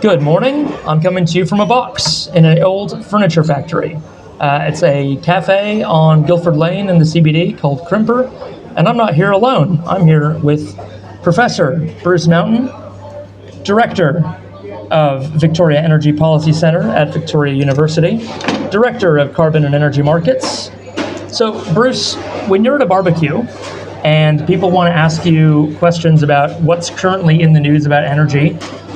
Good morning. I'm coming to you from a box in an old furniture factory. It's a cafe on Guilford Lane in the CBD called Crimper, and I'm not here alone. I'm here with Professor Bruce Mountain, Director of Victoria Energy Policy Center at Victoria University, Director of Carbon and Energy Markets. So, Bruce, when you're at a barbecue and people want to ask you questions about what's currently in the news about energy,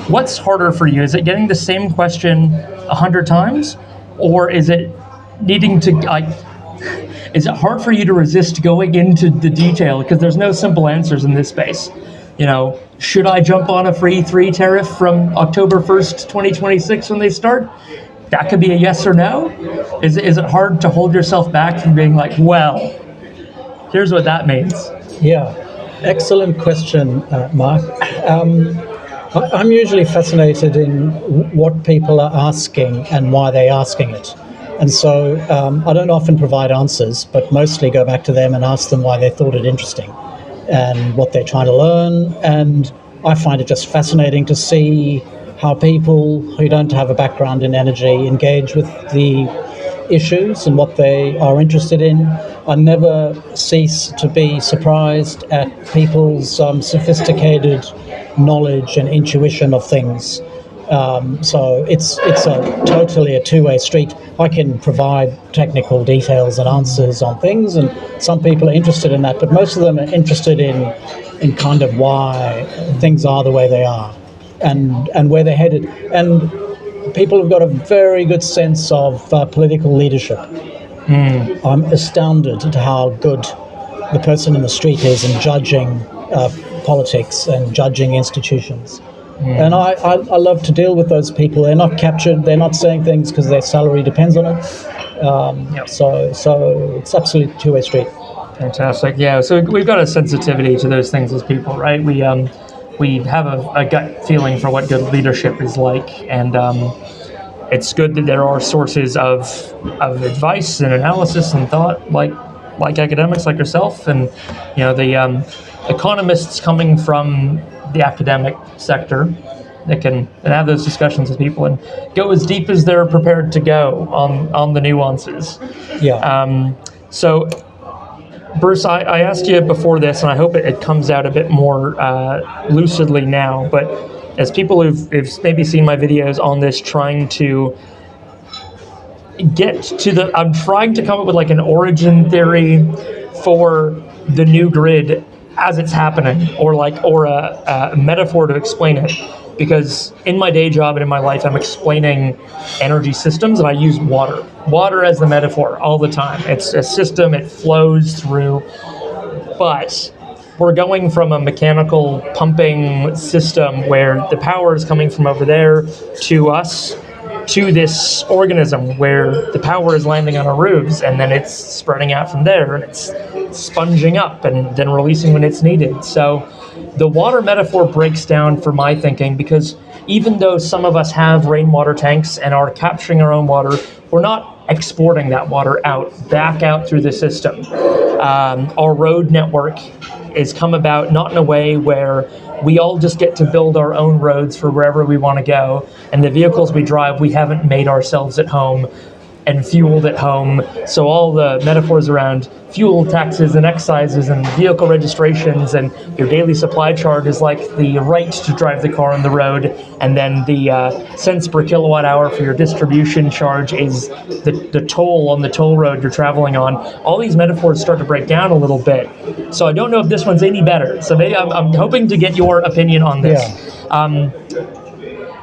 what's harder for you? Is it getting the same question 100 times? Or is it needing to, is it hard for you to resist going into the detail? Because there's no simple answers in this space. Should I jump on a free 3 tariff from October 1st, 2026 when they start? That could be a yes or no. Is it hard to hold yourself back from being like, well, here's what that means? Yeah, excellent question, Mark. I'm usually fascinated in what people are asking and why they're asking it. And so I don't often provide answers, but mostly go back to them and ask them why they thought it interesting and what they're trying to learn. And I find it just fascinating to see how people who don't have a background in energy engage with the issues and what they are interested in. I never cease to be surprised at people's sophisticated knowledge and intuition of things. So it's totally a two-way street. I can provide technical details and answers on things, and some people are interested in that, but most of them are interested in kind of why things are the way they are and where they're headed. And people have got a very good sense of political leadership. I'm astounded at how good the person in the street is in judging politics and judging institutions. And I love to deal with those people. They're not captured. They're not saying things because their salary depends on it. So it's absolutely a two-way street. Fantastic. Yeah. So we've got a sensitivity to those things as people, right? We have a gut feeling for what good leadership is like, and it's good that there are sources of advice and analysis and thought like academics like yourself, and the economists coming from the academic sector that can have those discussions with people and go as deep as they're prepared to go on the nuances. Yeah. So, Bruce, I asked you before this, and I hope it comes out a bit more lucidly now, but as people who've maybe seen my videos on this, trying to get to I'm trying to come up with like an origin theory for the new grid as it's happening, or a metaphor to explain it. Because in my day job and in my life, I'm explaining energy systems, and I use water as the metaphor all the time. It's a system, it flows through, but we're going from a mechanical pumping system where the power is coming from over there to us, to this organism where the power is landing on our roofs, and then it's spreading out from there, and it's sponging up and then releasing when it's needed. So the water metaphor breaks down for my thinking, because even though some of us have rainwater tanks and are capturing our own water, we're not exporting that water back out through the system. Our road network is come about not in a way where we all just get to build our own roads for wherever we want to go, and the vehicles we drive, we haven't made ourselves at home and fueled at home. So all the metaphors around fuel taxes and excises and vehicle registrations and your daily supply charge is like the right to drive the car on the road, and then the cents per kilowatt hour for your distribution charge is the toll on the toll road you're traveling on. All these metaphors start to break down a little bit. So I don't know if this one's any better. So maybe I'm hoping to get your opinion on this. Yeah.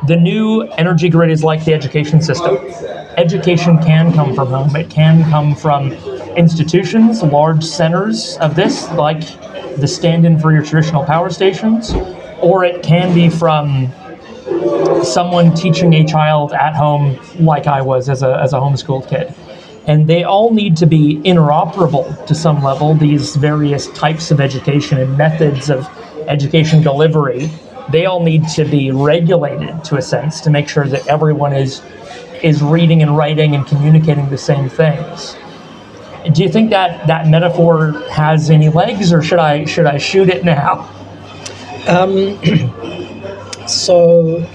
The new energy grid is like the education system. Education can come from home. It can come from institutions, large centers of this, like the stand-in for your traditional power stations, or it can be from someone teaching a child at home, like I was as a homeschooled kid. And they all need to be interoperable to some level, these various types of education and methods of education delivery. They all need to be regulated to a sense to make sure that everyone is reading and writing and communicating the same things. Do you think that metaphor has any legs, or should I shoot it now? So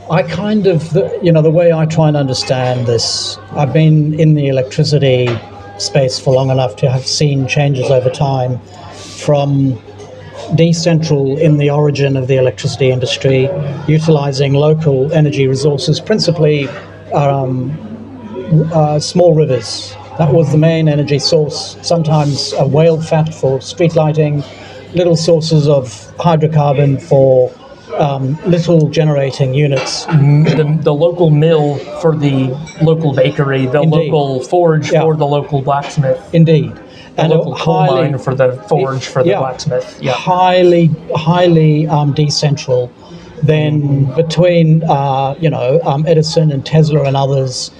I kind of, the way I try and understand this, I've been in the electricity space for long enough to have seen changes over time from decentral in the origin of the electricity industry, utilizing local energy resources, principally small rivers. That was the main energy source, sometimes whale fat for street lighting, little sources of hydrocarbon for little generating units. The local mill for the local bakery, the Indeed. local forge Yeah. for the local blacksmith, Indeed. the local coal mine for the forge for the yeah, blacksmith. Yeah. highly decentral. Then between Edison and Tesla and others,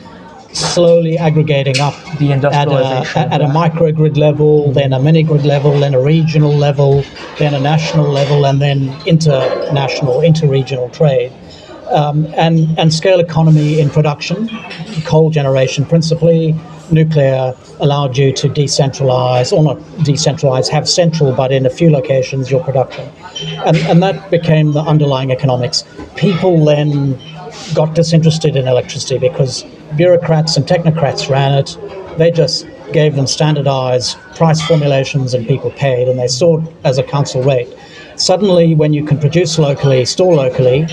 slowly aggregating up The industrialization. at a microgrid level, then a mini grid level, then a regional level, then a national level, and then international, interregional trade. And scale economy in production, coal generation principally, nuclear allowed you to decentralize, or not decentralize, have central, but in a few locations, your production. And that became the underlying economics. People then got disinterested in electricity because bureaucrats and technocrats ran it. They just gave them standardized price formulations and people paid, and they saw it as a council rate. Suddenly, when you can produce locally, store locally,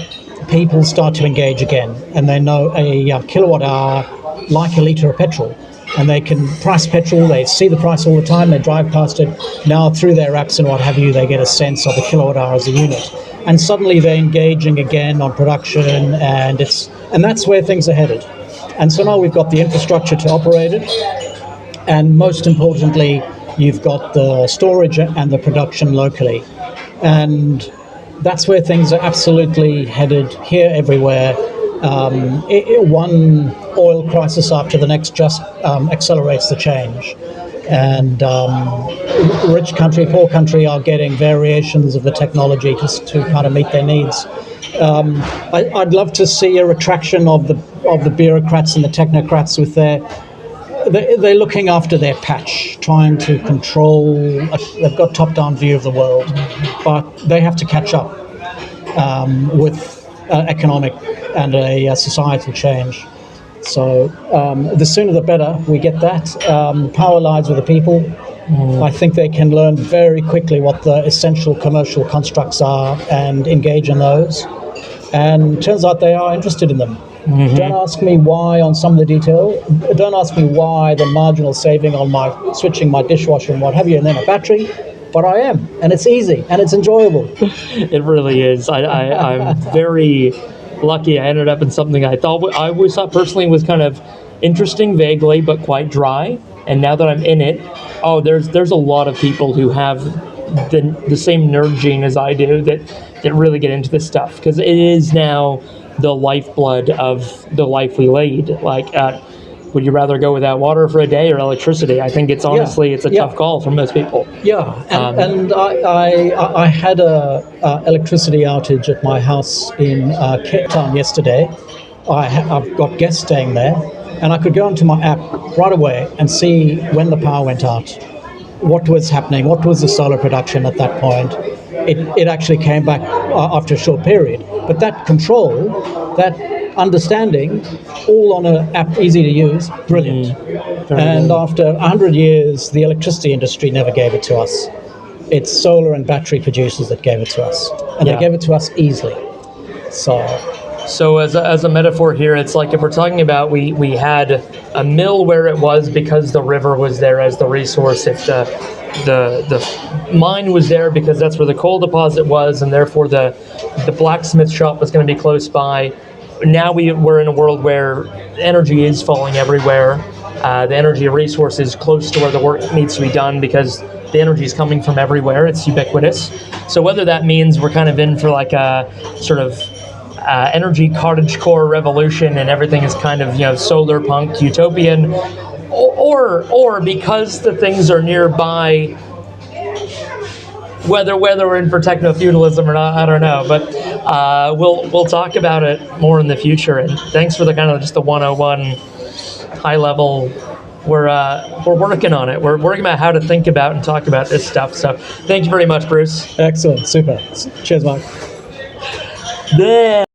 people start to engage again, and they know a kilowatt hour like a litre of petrol. And they can price petrol, they see the price all the time, they drive past it. Now, through their apps and what have you, they get a sense of a kilowatt hour as a unit. And suddenly they're engaging again on production, and that's where things are headed. And so now we've got the infrastructure to operate it, and most importantly, you've got the storage and the production locally. And that's where things are absolutely headed here, everywhere. One oil crisis after the next just accelerates the change. And rich country, poor country are getting variations of the technology just to kind of meet their needs. I'd love to see a retraction of the bureaucrats and the technocrats with they're looking after their patch, trying to control. They've got top-down view of the world, but they have to catch up with economic and a societal change. So the sooner the better we get that. Power lies with the people. I think they can learn very quickly what the essential commercial constructs are and engage in those. And it turns out they are interested in them. Don't ask me why on some of the detail. Don't ask me why the marginal saving on my switching my dishwasher and what have you, and then a battery. But I am, and it's easy, and it's enjoyable. It really is. I'm very lucky. I ended up in something I always thought personally was kind of interesting, vaguely, but quite dry. And now that I'm in it, there's a lot of people who have the same nerd gene as I do that really get into this stuff, because it is now the lifeblood of the life we lead. Like, would you rather go without water for a day or electricity? I think it's honestly it's a tough call for most people. Yeah, and I had a electricity outage at my house in Cape Town yesterday. I've got guests staying there, and I could go onto my app right away and see when the power went out, what was happening, what was the solar production at that point. It actually came back after a short period. But that control, that understanding, all on an app, easy to use, brilliant. And after 100 years, the electricity industry never gave it to us. It's solar and battery producers that gave it to us. And they gave it to us easily. So as a metaphor here, it's like if we're talking about we had a mill where it was because the river was there as the resource. If the mine was there because that's where the coal deposit was, and therefore the blacksmith shop was going to be close by. Now we're in a world where energy is falling everywhere. The energy resource is close to where the work needs to be done because the energy is coming from everywhere. It's ubiquitous. So whether that means we're kind of in for like a sort of energy cottagecore revolution and everything is kind of solar punk utopian, or because the things are nearby, whether we're in for techno-feudalism or not, I don't know, but we'll talk about it more in the future. And thanks for the kind of just the 101 high level. We're working on it. We're working about how to think about and talk about this stuff. So thank you very much, Bruce. excellent, super. Cheers, Mark. Bleh.